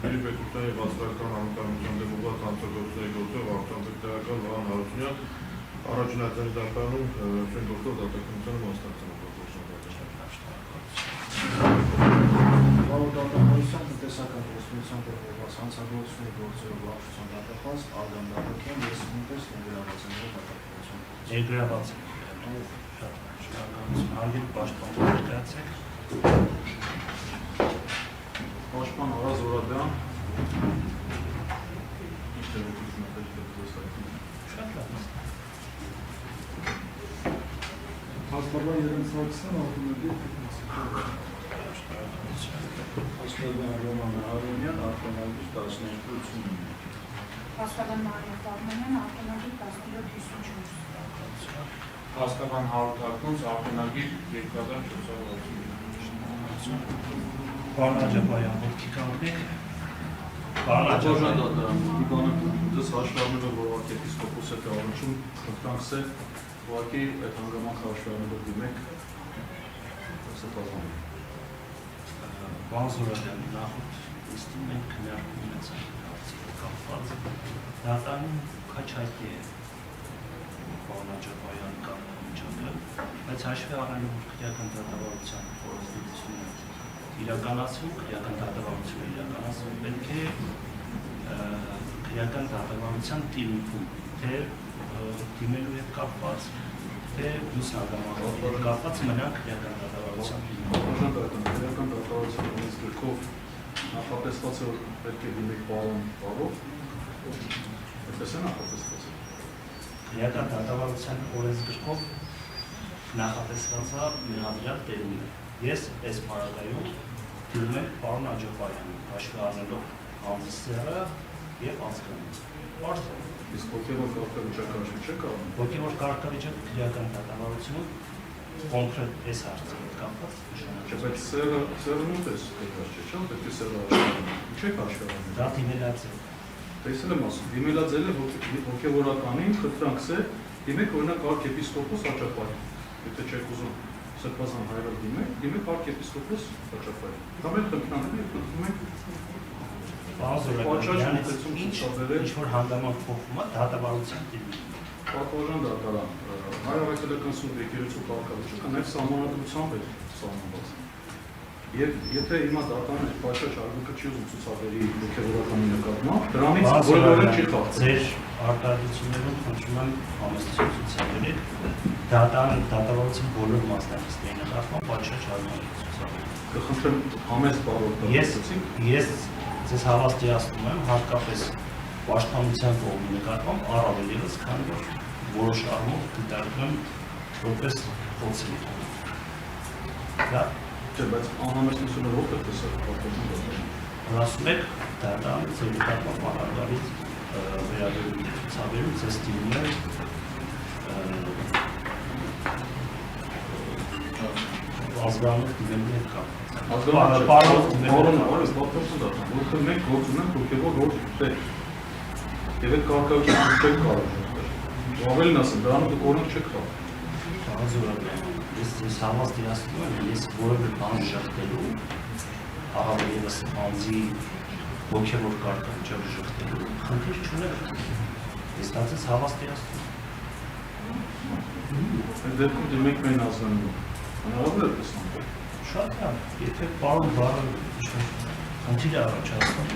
Պետության և հասարակական անվտանգության դեմ ուղղված հանցագործությունների գործով Արտանցիկ տեղակալ Վահան Հարությունյան առաջին արձանի դատարանում շեն գործով դատականությանը մասնակցել Բարոյական տնտեսական գործունեության դեմ ուղղված հանցագործությունների գործերով վարչության դատախազ Ալդան Դավթյան ես նույնպես ներգրաված եմ դատականության։ Ներգրաված եմ։ Շատ շնորհակալություն։ Հարգելի պաշտպան, ներկայացեք։ Պաշտպան Արազ Օրաբյան։ Շատ լավ։ Հազբարբար Երենցակցյան արտոնագիր Հաշտարբան Ռոման Արոնյան արտոնագիր 1280 Հաստաբան Մարիև Պարմանյան արտոնագիր 1754 Հաստաբան Հարութ Ակնոց արտոնագիր 2460 Պարոն Աջապայան, ոտքի կանգնեք։ Պարոն Աջապայան Աջապայան, դիպանը դες հաշվառները որ եպիսկոպոսը կառաջում խնդրանքս է ուղղակի այդ հանգամանք հաշվառները դիմեք սպասում Պարոն Զորաբյան, նախորդ նիստում մենք քննարկում ունեցանք հարցերը կապված դատարանում քաչ հայտնի է պարոն Աջապայան կանոնը, բայց հաշվի առնելով որ քրեական դատավարության խորհրդատվությունը իրականացում, քրեական դատավարությունը իրականացում պետք է քրեական դատավարության տիրույթում, թե դիմելու հետ կապված, թե մյուս հանգամանքների հետ կապված մնանք քրեական դատավարության Քրեական դատավարության գրքով նախատեսված է որ պետք է դիմեք պարոն Պարով այդպես է նախատեսված քրեական դատավարության օրենսգրքով նախատեսված է մեղադրյալ տերունը Ես այս պարագայում դիմում եմ պարոն Աջապայանին, հաշվի առնելով անձսերը և անձկանը։ Բարդ է։ Իսկ հոգևոր կարգավիճակը չէ կարող։ Հոգևոր կարգավիճակը քրեական դատավարությունը կոնկրետ այս հարցի հետ կապված Չէ, բայց սերը նույնպես կրկած չէ, չէ՞, պետք է սերը հաշվառել։ Ինչեք հաշվառել։ Դա դիմելաց է։ Տեսել եմ ասում, դիմելաձելը հոգևորականին խնդրանքս է, դիմեք օրինակ արք եպիսկոպոս Աջապայան։ Եթե չեք ուզում Սրբազան հայրով դիմեք արք եպիսկոպոս Աջապայան։ Կամ էլ խնդրանքները խնդրում եք Պարոն Զորաբյան, ինչ-որ հանգամանք փոխվում է դատավարության տիրույթում։ Պատվաժան դատարան, հայ առաքելական սուրբ եկեղեցու կարգավիճակը նաև սահմանադրությամբ է սահմանված։ Եվ եթե հիմա դատարանը պատշաճ արժեքը չի ուզում ցուցաբերի հոգևորականի նկատմամբ, դրանից բոլորը չի խախտում։ Ձեր արտադրություններում խնդրում եմ համեստություն ցուցաբերեք դատավարության բոլոր մասնակիցների նկատմամբ պատշաճ արժեքը ցուցաբերեք։ Կխնդրեմ համեստ բարոյական։ Ես ձեզ հավաստիացնում եմ հատկապես պաշտպանության կողմի նկատմամբ առավել ևս, քանի որ որոշ առումով դիտարկում եմ որպես խոցելի։ Դա Չէ, բայց անհամեստությունը որտեղ տեսա պատմություն ասում եք դատարանը ձեր նկատմամբ առարգալից վերաբերում ցուցաբերում ձեզ դիմում է ազգանունով դիմելու հետ կապված։ Պարոն, պատմություն դատան, որտեղ մենք գործ ունենք հոգևոր գործ տեղ։ Եվ այդ կարգավիճակը չեք կարող։ Ավելին ասեմ, դրանով օրենք չեք կարող։ Պարոն Զորաբյան, ես ձեզ հավաստիացնում եմ, ես որևէ բան ժխտելու, առավել ևս անձի հոգևոր կարգավիճակ ժխտելու խնդիր չունեմ։ Ես դա ձեզ հավաստիացնում եմ։ Այդ դեպքում դիմեք մեն ազգանունով։ Հնարավոր է տեսնանք։ Շատ լավ, եթե պարոն բառը խնդիր է առաջացնում,